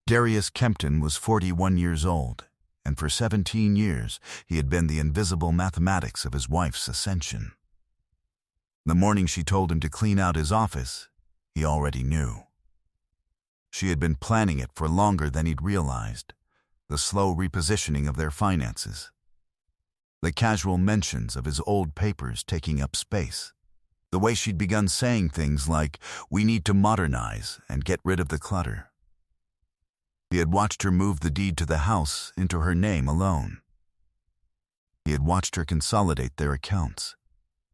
Darius Kempton was 41 years old, and for 17 years he had been the invisible mathematics of his wife's ascension. The morning she told him to clean out his office, he already knew. She had been planning it for longer than he'd realized, the slow repositioning of their finances, the casual mentions of his old papers taking up space, the way she'd begun saying things like, "We need to modernize and get rid of the clutter." He had watched her move the deed to the house into her name alone. He had watched her consolidate their accounts.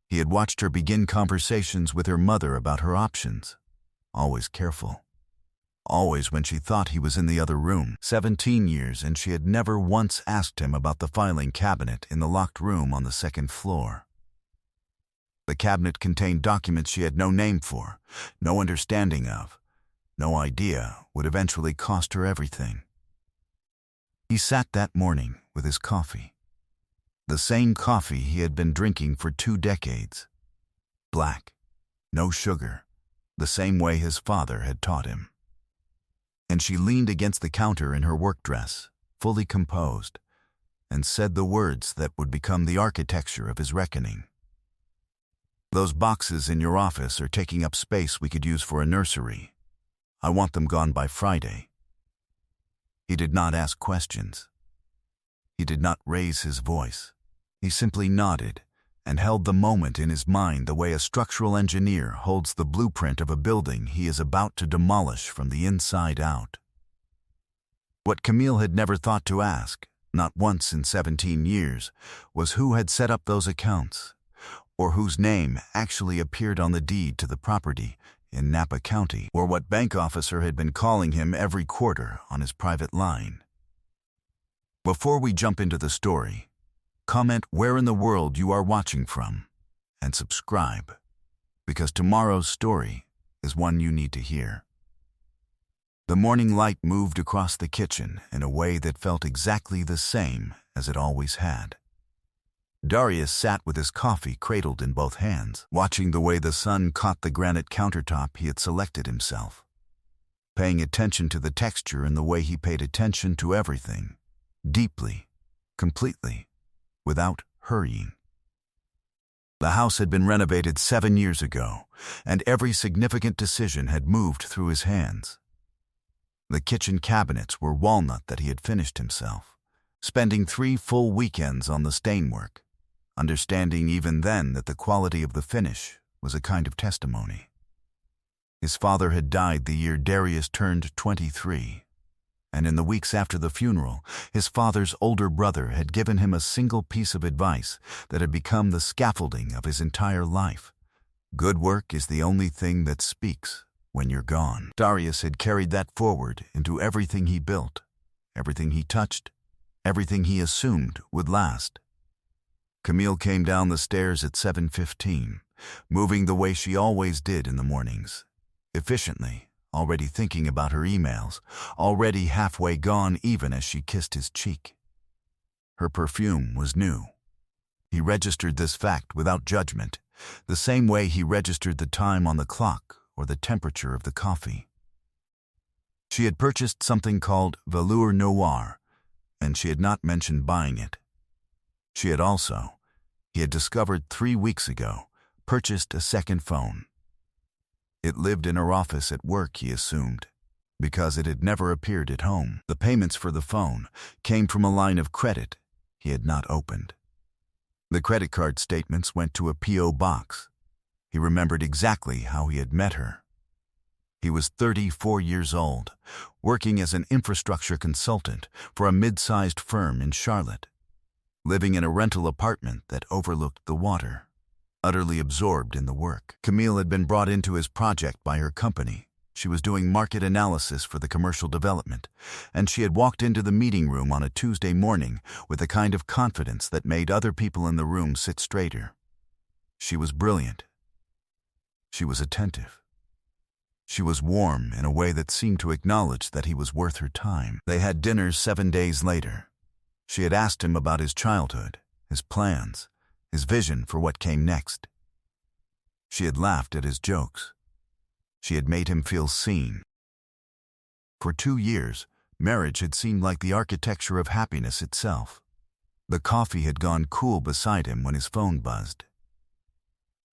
He had watched her begin conversations with her mother about her options, always careful. Always when she thought he was in the other room. 17 years, and she had never once asked him about the filing cabinet in the locked room on the second floor. The cabinet contained documents she had no name for, no understanding of, no idea would eventually cost her everything. He sat that morning with his coffee. The same coffee he had been drinking for 2 decades. Black, no sugar, the same way his father had taught him. And she leaned against the counter in her work dress, fully composed, and said the words that would become the architecture of his reckoning. "Those boxes in your office are taking up space we could use for a nursery. I want them gone by Friday." He did not ask questions. He did not raise his voice. He simply nodded and held the moment in his mind the way a structural engineer holds the blueprint of a building he is about to demolish from the inside out. What Camille had never thought to ask, not once in 17 years, was who had set up those accounts, or whose name actually appeared on the deed to the property in Napa County, or what bank officer had been calling him every quarter on his private line. Before we jump into the story, comment where in the world you are watching from, and subscribe, because tomorrow's story is one you need to hear. The morning light moved across the kitchen in a way that felt exactly the same as it always had. Darius sat with his coffee cradled in both hands, watching the way the sun caught the granite countertop he had selected himself, paying attention to the texture and the way he paid attention to everything, deeply, completely, without hurrying. The house had been renovated 7 years ago, and every significant decision had moved through his hands. The kitchen cabinets were walnut that he had finished himself, spending 3 full weekends on the stainwork, understanding even then that the quality of the finish was a kind of testimony. His father had died the year Darius turned 23. And in the weeks after the funeral, his father's older brother had given him a single piece of advice that had become the scaffolding of his entire life. Good work is the only thing that speaks when you're gone. Darius had carried that forward into everything he built, everything he touched, everything he assumed would last. Camille came down the stairs at 7:15, moving the way she always did in the mornings, efficiently, already thinking about her emails, already halfway gone even as she kissed his cheek. Her perfume was new. He registered this fact without judgment, the same way he registered the time on the clock or the temperature of the coffee. She had purchased something called Velour Noir, and she had not mentioned buying it. She had also, he had discovered 3 weeks ago, purchased a second phone. It lived in her office at work, he assumed, because it had never appeared at home. The payments for the phone came from a line of credit he had not opened. The credit card statements went to a P.O. box. He remembered exactly how he had met her. He was 34 years old, working as an infrastructure consultant for a mid-sized firm in Charlotte, living in a rental apartment that overlooked the water, utterly absorbed in the work. Camille had been brought into his project by her company. She was doing market analysis for the commercial development, and she had walked into the meeting room on a Tuesday morning with a kind of confidence that made other people in the room sit straighter. She was brilliant. She was attentive. She was warm in a way that seemed to acknowledge that he was worth her time. They had dinner 7 days later. She had asked him about his childhood, his plans, his vision for what came next. She had laughed at his jokes. She had made him feel seen. For 2 years, Marriage had seemed like the architecture of happiness itself. The coffee had gone cool beside him when his phone buzzed.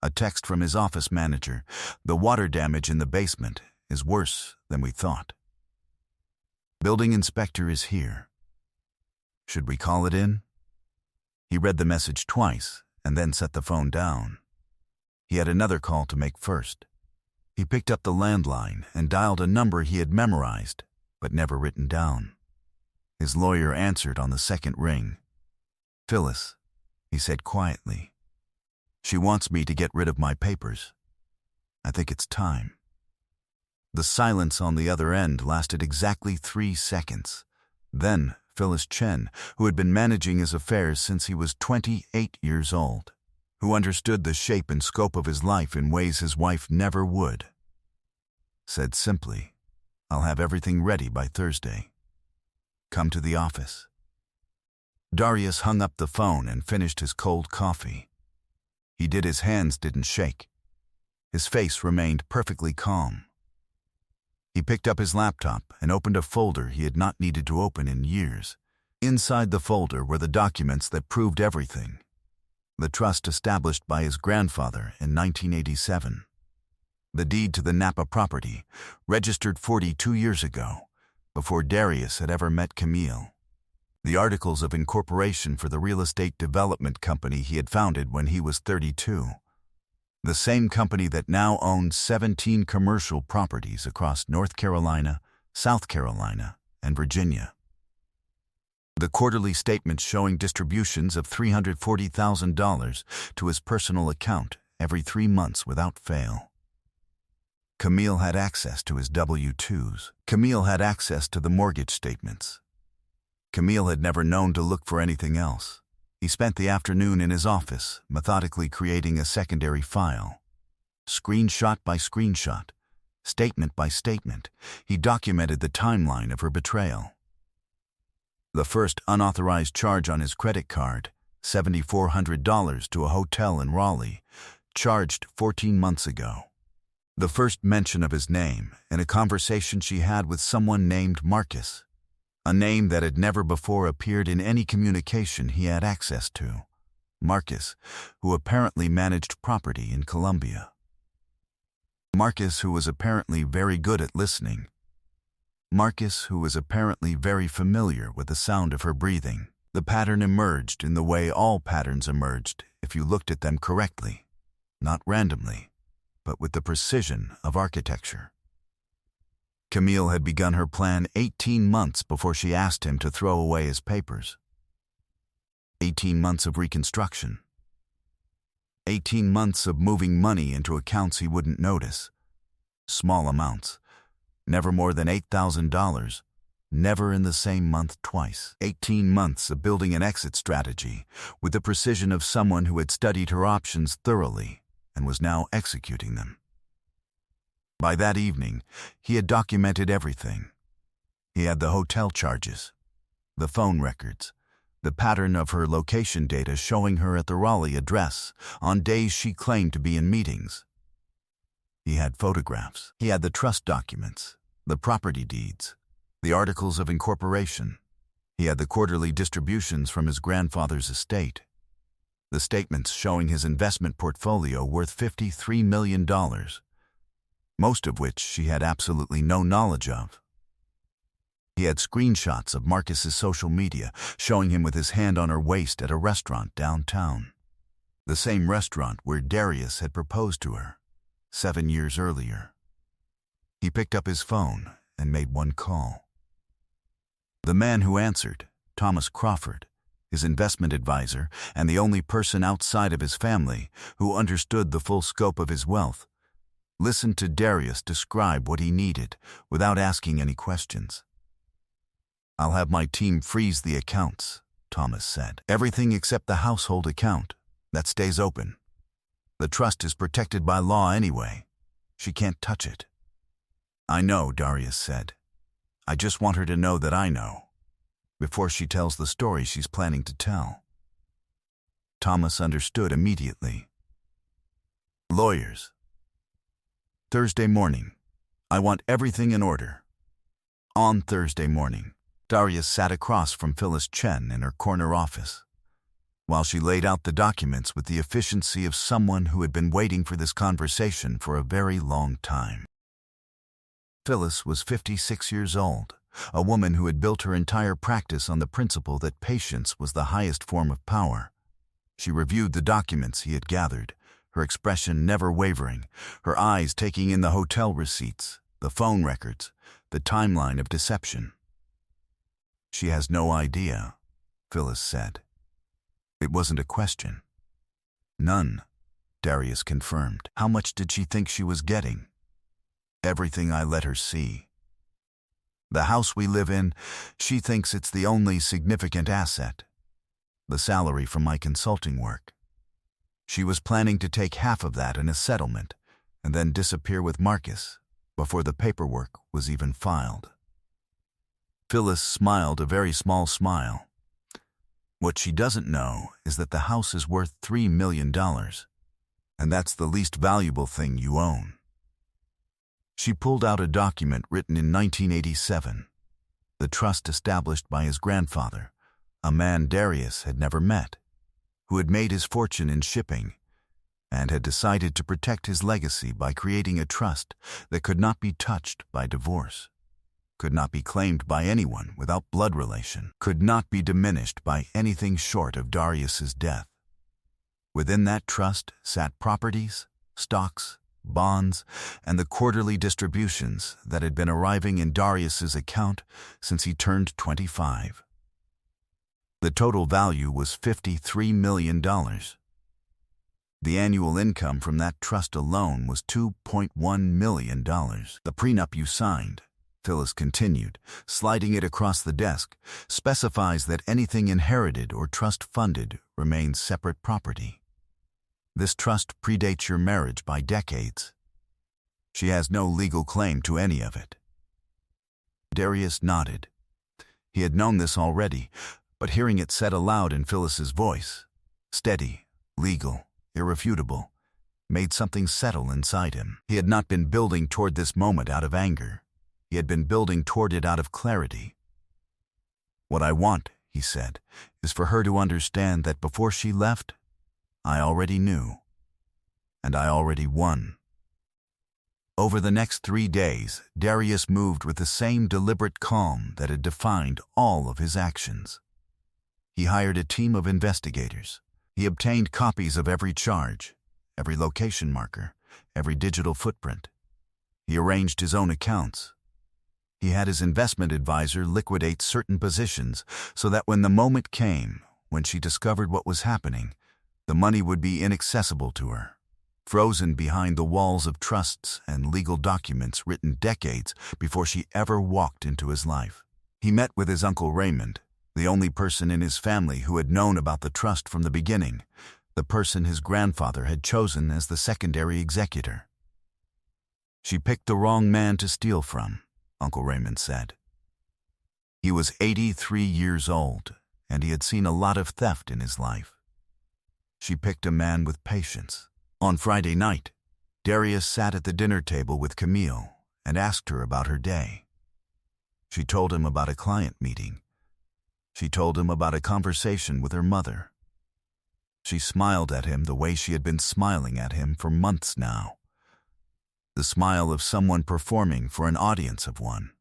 A text from his office manager: "The water damage in the basement is worse than we thought. Building inspector is here. Should we call it in?" He read the message twice and then set the phone down. He had another call to make first. He picked up the landline and dialed a number he had memorized but never written down. His lawyer answered on the second ring. "Phyllis," he said quietly. "She wants me to get rid of my papers. I think it's time." The silence on the other end lasted exactly 3 seconds. Then Phyllis Chen, who had been managing his affairs since he was 28 years old, who understood the shape and scope of his life in ways his wife never would, said simply, "I'll have everything ready by Thursday. Come to the office." Darius hung up the phone and finished his cold coffee. His hands didn't shake. His face remained perfectly calm. He picked up his laptop and opened a folder he had not needed to open in years. Inside the folder were the documents that proved everything. The trust established by his grandfather in 1987. The deed to the Napa property, registered 42 years ago, before Darius had ever met Camille. The articles of incorporation for the real estate development company he had founded when he was 32. The same company that now owns 17 commercial properties across North Carolina, South Carolina, and Virginia. The quarterly statements showing distributions of $340,000 to his personal account every 3 months without fail. Camille had access to his W-2s. Camille had access to the mortgage statements. Camille had never known to look for anything else. He spent the afternoon in his office, methodically creating a secondary file. Screenshot by screenshot, statement by statement, he documented the timeline of her betrayal. The first unauthorized charge on his credit card, $7,400 to a hotel in Raleigh, charged 14 months ago. The first mention of his name in a conversation she had with someone named Marcus, a name that had never before appeared in any communication he had access to. Marcus, who apparently managed property in Colombia. Marcus, who was apparently very good at listening. Marcus, who was apparently very familiar with the sound of her breathing. The pattern emerged in the way all patterns emerged if you looked at them correctly, not randomly, but with the precision of architecture. Camille had begun her plan 18 months before she asked him to throw away his papers. 18 months of reconstruction. 18 months of moving money into accounts he wouldn't notice. Small amounts. Never more than $8,000. Never in the same month twice. 18 months of building an exit strategy with the precision of someone who had studied her options thoroughly and was now executing them. By that evening, he had documented everything. He had the hotel charges, the phone records, the pattern of her location data showing her at the Raleigh address on days she claimed to be in meetings. He had photographs. He had the trust documents, the property deeds, the articles of incorporation. He had the quarterly distributions from his grandfather's estate, the statements showing his investment portfolio worth $53 million. Most of which she had absolutely no knowledge of. He had screenshots of Marcus's social media showing him with his hand on her waist at a restaurant downtown. The same restaurant where Darius had proposed to her 7 years earlier. He picked up his phone and made one call. The man who answered, Thomas Crawford, his investment advisor and the only person outside of his family who understood the full scope of his wealth, listened to Darius describe what he needed without asking any questions. "I'll have my team freeze the accounts," Thomas said. "Everything except the household account. That stays open. The trust is protected by law anyway. She can't touch it." "I know," Darius said. "I just want her to know that I know, before she tells the story she's planning to tell." Thomas understood immediately. Lawyers. Thursday morning. I want everything in order. On Thursday morning, Darius sat across from Phyllis Chen in her corner office, while she laid out the documents with the efficiency of someone who had been waiting for this conversation for a very long time. Phyllis was 56 years old, a woman who had built her entire practice on the principle that patience was the highest form of power. She reviewed the documents he had gathered, her expression never wavering, her eyes taking in the hotel receipts, the phone records, the timeline of deception. "She has no idea," Phyllis said. It wasn't a question. "None," Darius confirmed. "How much did she think she was getting?" "Everything I let her see. The house we live in, she thinks it's the only significant asset. The salary from my consulting work. She was planning to take half of that in a settlement and then disappear with Marcus before the paperwork was even filed." Phyllis smiled a very small smile. "What she doesn't know is that the house is worth $3 million, and that's the least valuable thing you own." She pulled out a document written in 1987, the trust established by his grandfather, a man Darius had never met, who had made his fortune in shipping and had decided to protect his legacy by creating a trust that could not be touched by divorce, could not be claimed by anyone without blood relation, could not be diminished by anything short of Darius's death. Within that trust sat properties, stocks, bonds, and the quarterly distributions that had been arriving in Darius's account since he turned 25. The total value was $53 million. The annual income from that trust alone was $2.1 million. "The prenup you signed," Phyllis continued, sliding it across the desk, "specifies that anything inherited or trust-funded remains separate property. This trust predates your marriage by decades. She has no legal claim to any of it." Darius nodded. He had known this already, but hearing it said aloud in Phyllis's voice, steady, legal, irrefutable, made something settle inside him. He had not been building toward this moment out of anger. He had been building toward it out of clarity. "What I want," he said, "is for her to understand that before she left, I already knew, and I already won." Over the next 3 days, Darius moved with the same deliberate calm that had defined all of his actions. He hired a team of investigators. He obtained copies of every charge, every location marker, every digital footprint. He arranged his own accounts. He had his investment advisor liquidate certain positions so that when the moment came, when she discovered what was happening, the money would be inaccessible to her, frozen behind the walls of trusts and legal documents written decades before she ever walked into his life. He met with his Uncle Raymond, the only person in his family who had known about the trust from the beginning, the person his grandfather had chosen as the secondary executor. "She picked the wrong man to steal from," Uncle Raymond said. He was 83 years old, and he had seen a lot of theft in his life. She picked a man with patience. On Friday night, Darius sat at the dinner table with Camille and asked her about her day. She told him about a client meeting. She told him about a conversation with her mother. She smiled at him the way she had been smiling at him for months now. The smile of someone performing for an audience of one.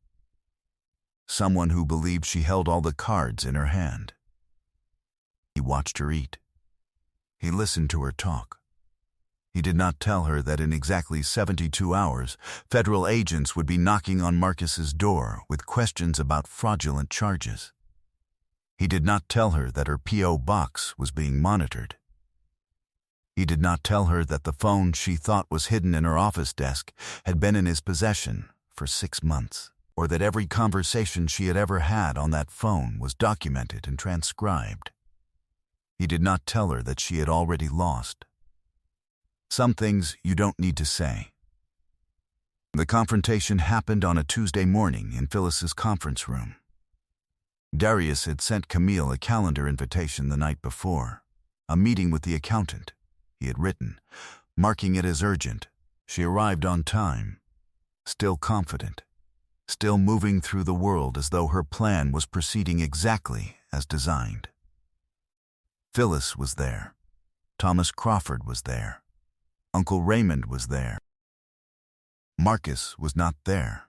Someone who believed she held all the cards in her hand. He watched her eat. He listened to her talk. He did not tell her that in exactly 72 hours, federal agents would be knocking on Marcus's door with questions about fraudulent charges. He did not tell her that her P.O. box was being monitored. He did not tell her that the phone she thought was hidden in her office desk had been in his possession for 6 months, or that every conversation she had ever had on that phone was documented and transcribed. He did not tell her that she had already lost. Some things you don't need to say. The confrontation happened on a Tuesday morning in Phyllis's conference room. Darius had sent Camille a calendar invitation the night before, a meeting with the accountant, he had written, marking it as urgent. She arrived on time, still confident, still moving through the world as though her plan was proceeding exactly as designed. Phyllis was there. Thomas Crawford was there. Uncle Raymond was there. Marcus was not there,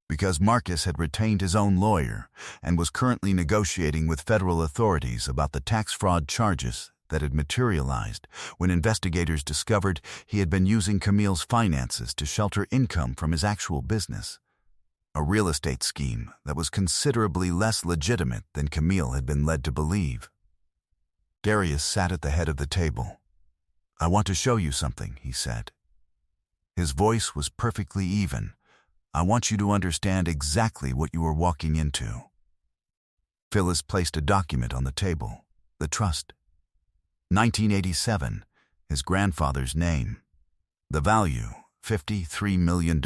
because Marcus had retained his own lawyer and was currently negotiating with federal authorities about the tax fraud charges that had materialized when investigators discovered he had been using Camille's finances to shelter income from his actual business, a real estate scheme that was considerably less legitimate than Camille had been led to believe. Darius sat at the head of the table. "I want to show you something," he said. His voice was perfectly even. "I want you to understand exactly what you are walking into." Phyllis placed a document on the table. The trust. 1987, his grandfather's name. The value, $53 million.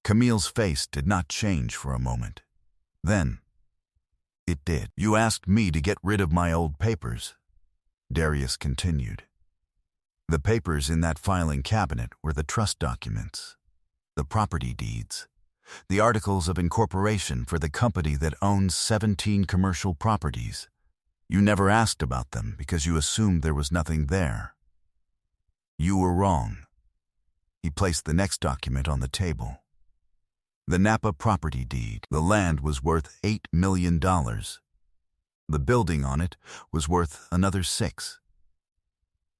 Camille's face did not change for a moment. Then, it did. "You asked me to get rid of my old papers," Darius continued. The papers in that filing cabinet were the trust documents, the property deeds, the articles of incorporation for the company that owns 17 commercial properties. You never asked about them because you assumed there was nothing there. You were wrong. He placed the next document on the table. The Napa property deed. The land was worth $8 million. The building on it was worth another $6.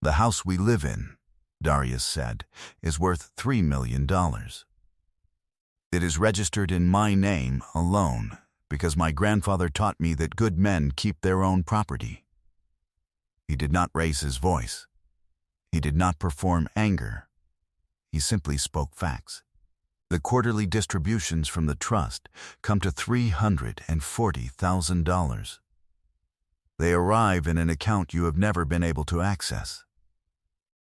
The house we live in, Darius said, is worth $3 million. It is registered in my name alone because my grandfather taught me that good men keep their own property. He did not raise his voice. He did not perform anger. He simply spoke facts. The quarterly distributions from the trust come to $340,000. They arrive in an account you have never been able to access.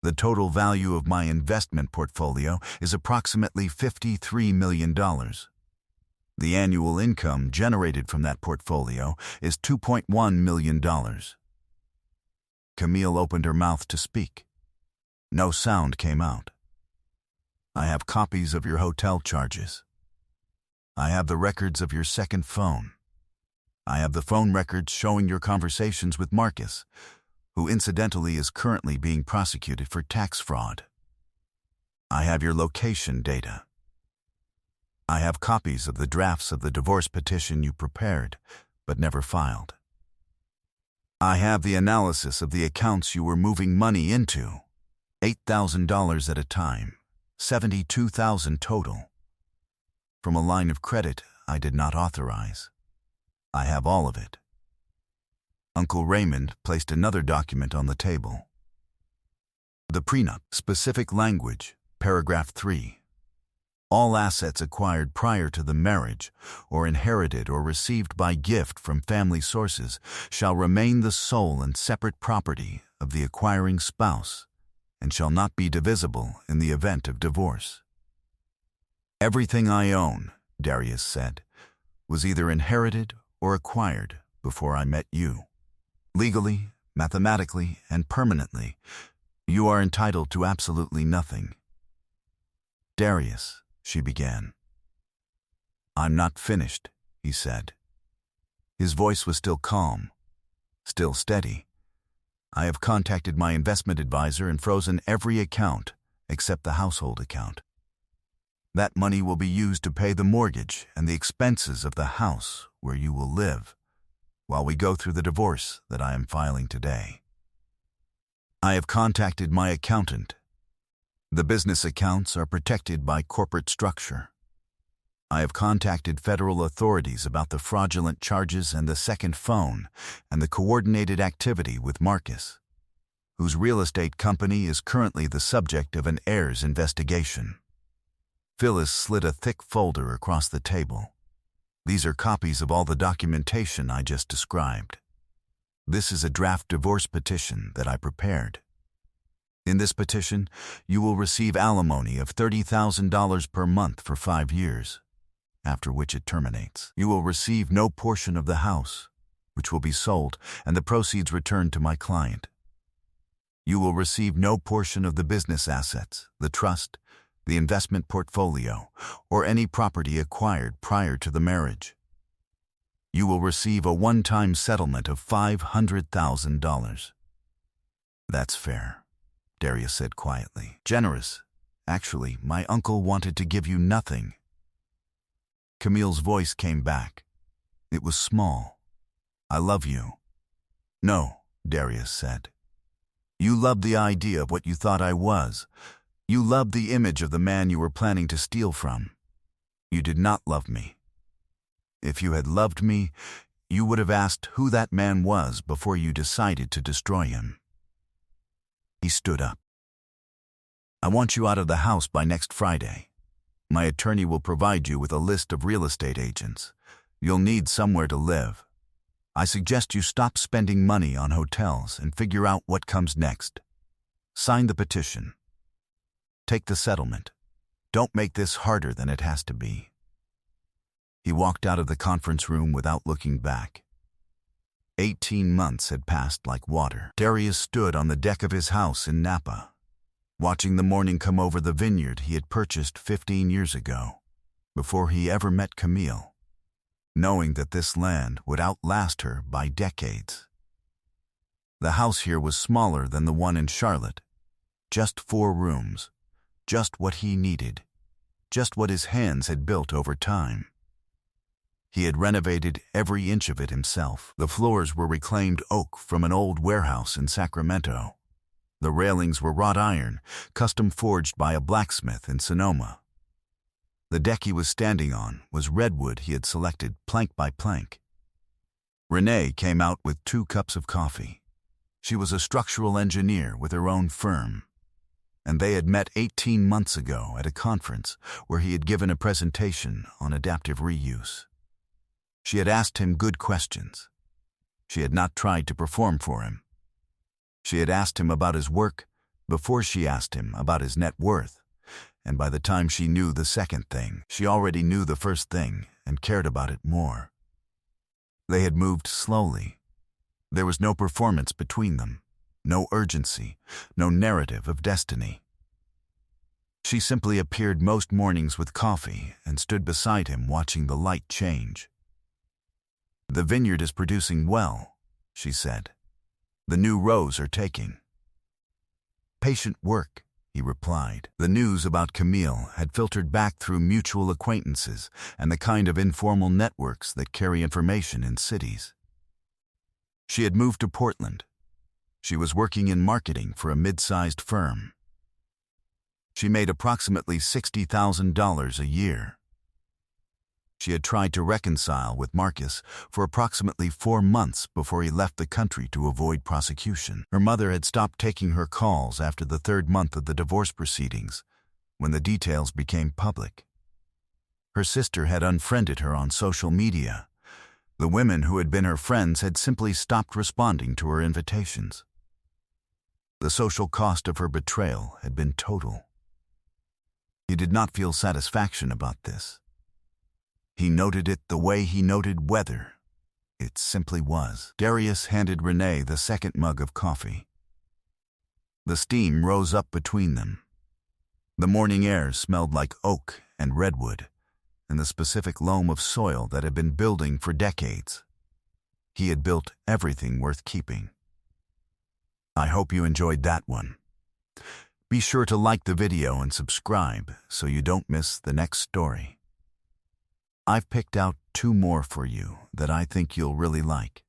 The total value of my investment portfolio is approximately $53 million. The annual income generated from that portfolio is $2.1 million. Camille opened her mouth to speak. No sound came out. "I have copies of your hotel charges. I have the records of your second phone. I have the phone records showing your conversations with Marcus, who incidentally is currently being prosecuted for tax fraud. I have your location data. I have copies of the drafts of the divorce petition you prepared, but never filed. I have the analysis of the accounts you were moving money into, $8,000 at a time, $72,000 total, from a line of credit I did not authorize. I have all of it." Uncle Raymond placed another document on the table. The prenup, specific language, paragraph 3. All assets acquired prior to the marriage, or inherited or received by gift from family sources, shall remain the sole and separate property of the acquiring spouse, and shall not be divisible in the event of divorce. "Everything I own," Darius said, "was either inherited or acquired before I met you. Legally, mathematically, and permanently, you are entitled to absolutely nothing." "Darius," she began. "I'm not finished," he said. His voice was still calm, still steady. "I have contacted my investment advisor and frozen every account except the household account. That money will be used to pay the mortgage and the expenses of the house where you will live while we go through the divorce that I am filing today. I have contacted my accountant. The business accounts are protected by corporate structure. I have contacted federal authorities about the fraudulent charges and the second phone and the coordinated activity with Marcus, whose real estate company is currently the subject of an heirs investigation." Phyllis slid a thick folder across the table. "These are copies of all the documentation I just described. This is a draft divorce petition that I prepared. In this petition, you will receive alimony of $30,000 per month for 5 years, after which it terminates. You will receive no portion of the house, which will be sold and the proceeds returned to my client. You will receive no portion of the business assets, the trust, the investment portfolio, or any property acquired prior to the marriage. You will receive a one-time settlement of $500,000. That's fair, Darius said quietly. Generous. Actually, my uncle wanted to give you nothing. Camille's voice came back. It was small. I love you. No, Darius said. You loved the idea of what you thought I was. You loved the image of the man you were planning to steal from. You did not love me. If you had loved me, you would have asked who that man was before you decided to destroy him. He stood up. I want you out of the house by next Friday. My attorney will provide you with a list of real estate agents. You'll need somewhere to live. I suggest you stop spending money on hotels and figure out what comes next. Sign the petition. Take the settlement. Don't make this harder than it has to be. He walked out of the conference room without looking back. 18 months had passed like water. Darius stood on the deck of his house in Napa, watching the morning come over the vineyard he had purchased 15 years ago, before he ever met Camille, knowing that this land would outlast her by decades. The house here was smaller than the one in Charlotte, just 4 rooms, just what he needed, just what his hands had built over time. He had renovated every inch of it himself. The floors were reclaimed oak from an old warehouse in Sacramento. The railings were wrought iron, custom forged by a blacksmith in Sonoma. The deck he was standing on was redwood he had selected plank by plank. Renee came out with 2 cups of coffee. She was a structural engineer with her own firm, and they had met 18 months ago at a conference where he had given a presentation on adaptive reuse. She had asked him good questions. She had not tried to perform for him. She had asked him about his work before she asked him about his net worth, and by the time she knew the second thing, she already knew the first thing and cared about it more. They had moved slowly. There was no performance between them, no urgency, no narrative of destiny. She simply appeared most mornings with coffee and stood beside him watching the light change. The vineyard is producing well, she said. The new rows are taking. Patient work, he replied. The news about Camille had filtered back through mutual acquaintances and the kind of informal networks that carry information in cities. She had moved to Portland. She was working in marketing for a mid-sized firm. She made approximately $60,000 a year. She had tried to reconcile with Marcus for approximately 4 months before he left the country to avoid prosecution. Her mother had stopped taking her calls after the 3rd month of the divorce proceedings, when the details became public. Her sister had unfriended her on social media. The women who had been her friends had simply stopped responding to her invitations. The social cost of her betrayal had been total. He did not feel satisfaction about this. He noted it the way he noted weather. It simply was. Darius handed Renee the 2nd mug of coffee. The steam rose up between them. The morning air smelled like oak and redwood, and the specific loam of soil that had been building for decades. He had built everything worth keeping. I hope you enjoyed that one. Be sure to like the video and subscribe so you don't miss the next story. I've picked out 2 more for you that I think you'll really like.